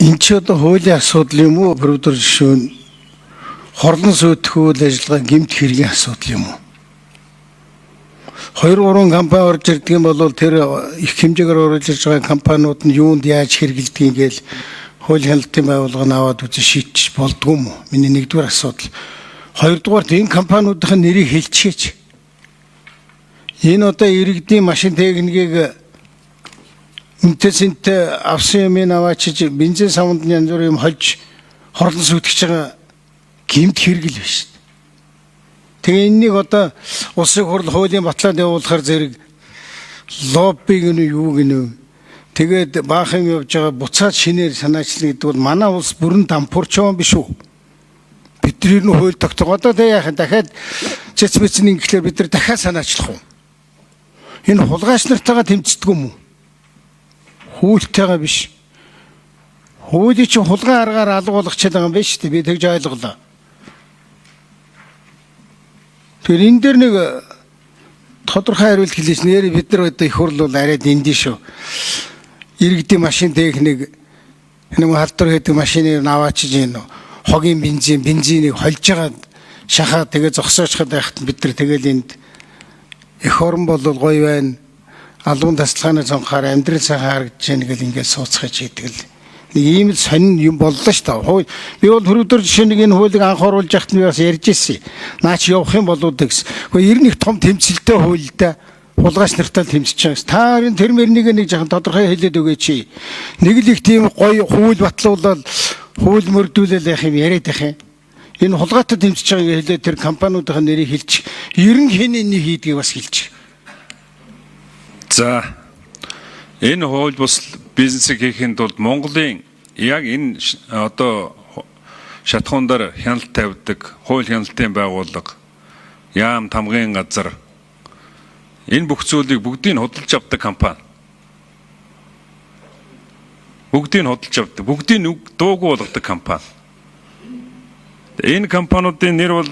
энэ ч одоо хуулийн асуудал юм уу? Бүрдэр жишээ нь хорлон сүйтгэх үйл ажиллагаа гэмт хэргийн асуудал юм уу? 2-3 компани орж ирдэг юм бол тэр их хэмжээгээр орж ирж байгаа компаниуд нь юунд яаж хэрэгэлдгийг гээл хууль хяналтын байгууллага аваад үзэн шийдчих болдгоо юм уу? Миний нэгдүгээр асуудал. Хоёрдугаарт энэ компаниудын нэрийг хэлчихээч. Энэ одоо иргэдийн машин техникийг үнэтэйсэнт авсан юм аваачиж бензин савнд янз бүрийн юм хольж хорлон сүйтгэж байгаа гэмт хэрэгэл биш. Тэгээ энэнийг одоо улсын хурл хуулийн батлаад явуулахар зэрэг лобби гэнэ юу гэнэ. Тэгээд баахан явж байгаа буцаад шинээр санаачлал гэдэг бол манай улс бүрэн дампуурч байгаа биш үү? Бидний нь хууль тогтоох. Одоо тэ яахан дахиад цэцмэцний гэхлээр бид нар дахиад санаачлах уу? Энэ хулгайч нартайгаа тэмцдэг юм уу? Хуултайгаа биш. Хуулийг чинь хулгай аргаар алга болгочиход байгаа юм байна шүү дээ. Би тэгж ойлголоо. Тэгэхээр энэ дээр нэг тодорхой хариулт хэлж нэр бид нар одоо их хурл бол арай дэндээ шүү. Иргэдийн машин техник нэг халдвар хийдэг машиныг аваачиж энэ хогийн бензинийг холж байгаа шахаа тэгээ зогсоочход байхад бид нар тэгэл энд эх орон бол гоё байна. Алуун тасалгааны цонхоор амьдрал сайхан харагдаж байна гэл ингээд сууцгаж хийдэг л нэг ийм л сонин юм боллоо шүү дээ. Би бол түрүүдөр жишээ нэг энэ хуулийг анх оруулж яхад нь бас ярьж ирсэн. Наач явах юм болоо гэсэн. Гэхдээ ер нь их том тэмцэлтэй хууль да. Хулгайч нартай тэмцэж байгаа. Та тэр мөрнийг нэг жоохон тодорхой хэлээд өгөөч. Нэг л их тийм гоё хууль батлуулаад хууль мөрдүүлэл яах юм яриад байх юм. Энэ хулгайтай тэмцэж байгааг хэлээд тэр компаниудын нэрийг хэлчих. Ер нь хэн энийг хийдгийг бас хэлчих. За энэ хууль бус бизнесийг хийхэд бол Монголын яг энэ одоо шатхуундаар хяналт тавьдаг хууль хяналтын байгууллага яам тамгын газар энэ бүх зүйлийг бүгдийг худалдаж авдаг компани. Бүгдийг худалдаж авдаг, бүгдийг дуугүй болгодог компани. Энэ компаниудын нэр бол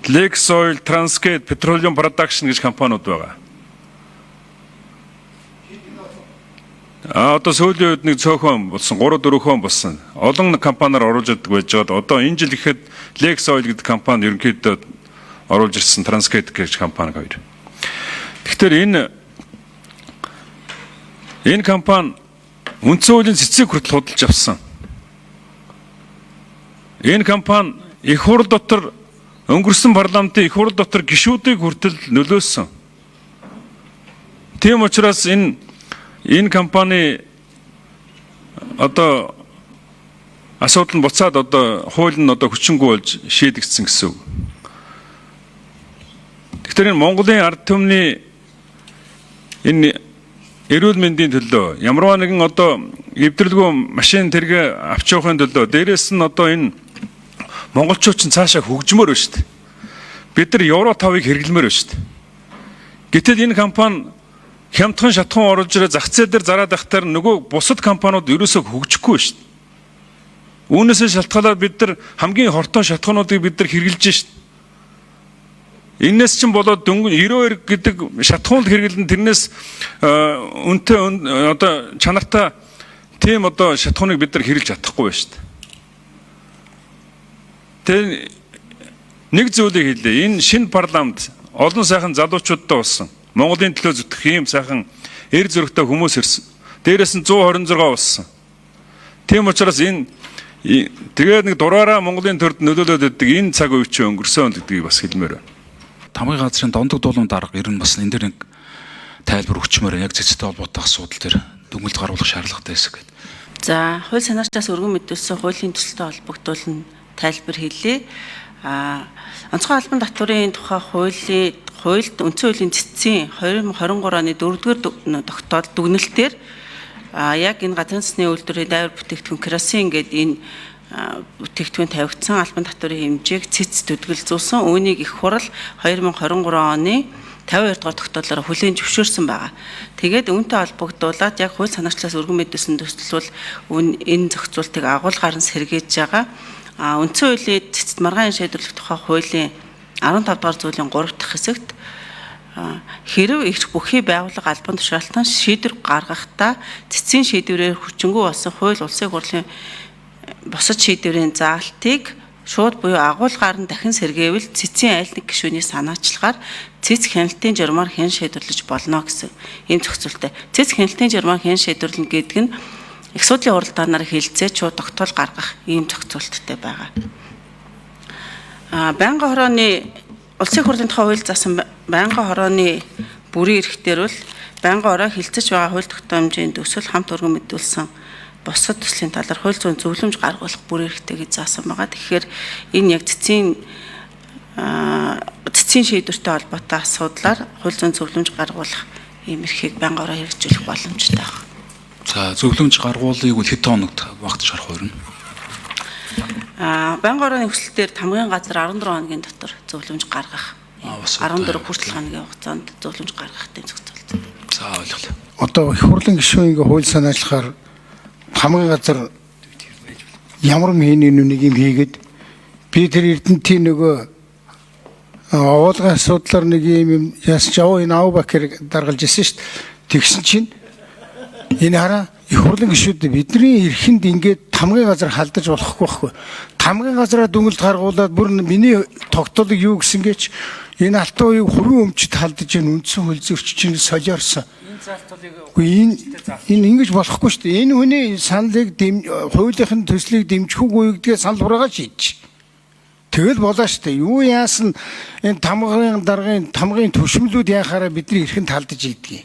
Lex Oil, Transgate, Petroleum Production гэж компаниуд байгаа. Одоо сүүлийн үед нэг цөөхөн болсон, 3-4 хон болсон. Олон компаниар оруулж ирдэг байж байгаа. Одоо энэ жил ихэд Lex Oil гэдэг компани ерөнхийдөө оруулж ирсэн Transgate гэж компани хоёр. Тэгэхээр энэ компани үндсэн хуулийн цэцгийг хүртэл худалдаж авсан. Энэ компани их хурл дотор өнгөрсөн парламентын их хурл дотор гишүүдийг хүртэл нөлөөсөн. Тийм учраас энэ компани одоо асуудал нь буцаад одоо хууль нь одоо хүчингүй болж шийдэгдсэн гэсэн үг. Тэгэхээр энэ Монголын ард түмний энэ эрүүл мэндийн төлөө ямарваа нэгэн одоо эвдэрлэгүй машин тэргээ авч явахын төлөө дээрэс нь одоо энэ монголчууд ч цаашаа хөгжмөр байна шүү дээ. Бид нар Евро 5-ыг хэрэглэмээр байна шүү дээ. Гэтэл энэ компани хямдхан шатхан оруулж ирээ зах зээл дээр зараад байхтаар нөгөө бусад компаниуд ерөөсөө хөгжихгүй шүү дээ. Үүнээсээ шалтгаалаад бид нар хамгийн хортон шатхуунуудыг бид нар хэрэгжилж шүү дээ. Энээс чинь болоод 92 гэдэг шатхуунд хэрэглэн тэрнээс үнэтэй одоо чанартай тийм одоо шатхууныг бид нар хэрэглэж чадахгүй байна шүү дээ. Тэгээ нэг зүйлийг хэлээ. Энэ шинэ парламент олон сайхан залуучуудтай болсон. Монголын төлөө зүтгэх ийм сайхан эр зөрөгтэй хүмүүс ирсэн. Дээрээс нь 126 болсон. Тийм учраас тэгээд нэг дураараа Монголын төрд нөлөөлөд өгдөг энэ цаг үе чинь өнгөрсөн гэдгийг бас хэлмээр байна. Тамгын газрын дондог дуулуун дарга ер нь бас энэ дээр нэг тайлбар өгчмөр яг цэцтэй холбоотой асуудал дээр дүгнэлт гаргуулах шаардлагатай байсан гэдэг. За, хууль санаачлаас өргөн мэдүүлсэн хуулийн төсөлтэй холбогдуулан тайлбар хэлье. Онцгой албан татварын тухай хуульд үндсэн хуулийн цэцгийн 2023 оны 4-р тогтоол дүгнэлтээр яг энэ газрын засны үйлдвэрийн дайвар бүтээгдэхүүн керосин гэдэг энэ бүтээгдэхүүн тавигдсан албан татварын хэмжээг цэц төдгөлзүүлсэн. Үүнийг их хурал 2023 оны 52 дугаар тогтоолоор хүлээн зөвшөөрсөн байгаа. Тэгээд үүнтэй холбогдуулаад яг хууль санаачлаас өргөн мэдүүлсэн төсөл бол энэ зохицуултыг агуулгаар нь сэргээж байгаа. Үндсэн хуулийн цэцэд маргаан шийдвэрлэх тухай хуулийн 15 дугаар зүйлийн 3 дахь хэсэгт Хэрв их бүхий байгууллага албан тушаалтан шийдвэр гаргахдаа цэцгийн шийдвэрээр хүчингү болсон хууль улсын хурлын бусад шийдвэрийн заалтыг шууд буюу агуулгаар нь дахин сэргээвэл цэцгийн айл нэг гишүүний санаачлагаар цэц хяналтын журмаар хэн шийдвэрлэж болно гэсэн ийм зохицуулттай. Цэц хяналтын журмаар хэн шийдвэрлэнэ гэдэг нь их судлын уралдаанаар хэлцээ шууд тогтоол гаргах ийм зохицуулттай байгаа. Байнгын хорооны улсын хурлын тухай хууль заасан байнгын хорооны бүрийн эрхтэр бол байнгын хороо хилцэж байгаа хууль тогтоомжийн төсөл хамт өргөн мэдүүлсэн бусад төслийн талаар хууль зүйн зөвлөмж гаргуулах бүрийн эрхтэй гэж заасан байгаа. Тэгэхээр энэ яг цэцгийн шийдвэртэй холбоотой асуудлаар хууль зүйн зөвлөмж гаргуулах ийм эрхийг байнгын хороо хэрэгжүүлэх боломжтой байна. За зөвлөмж гаргуулыг бол хэд хоногт багтаж харах вэ? Байнгын хорооны хүсэлтээр хамгийн газар 14 хоногийн дотор зөвлөмж гаргах. 14 хүртэл хоногийн хугацаанд зөвлөмж гаргах тийм зохицуулт. За ойлголоо. Одоо их хурлын гишүүнийгээ хууль санаачлахаар хамгийн газар ямар нэгэн нэг юм хийгээд би тэр Эрдэнтийн нөгөө овоолгын асуудлаар нэг юм ясч аваа энэ Аубакер даргалж ирсэн шүү дээ. Тэгсэн чинь энэ хараа их хурлын гишүүд бидний эрхэнд ингээд тамгын газар халдаж болохгүй байхгүй. Тамгын газараа дүнэлт гаргуулад бүр миний тогтоолыг юу гэсэн гээч энэ алтан уяг хүрэн өмчөд халдаж энэ үндсэн хөл зөрчиж чинь солиорсон. Энэ ингэж болохгүй шүү дээ. Энэ хүний саналыг хуулийнхын төслийг дэмжихүүгүй гэдгээ санал хураага шийдэж. Тэгэл болоо шүү дээ. Юу яасан энэ тамгын даргын тамгын төшмлүүд яхаараа бидний эрхэнд халдаж ийдгийг.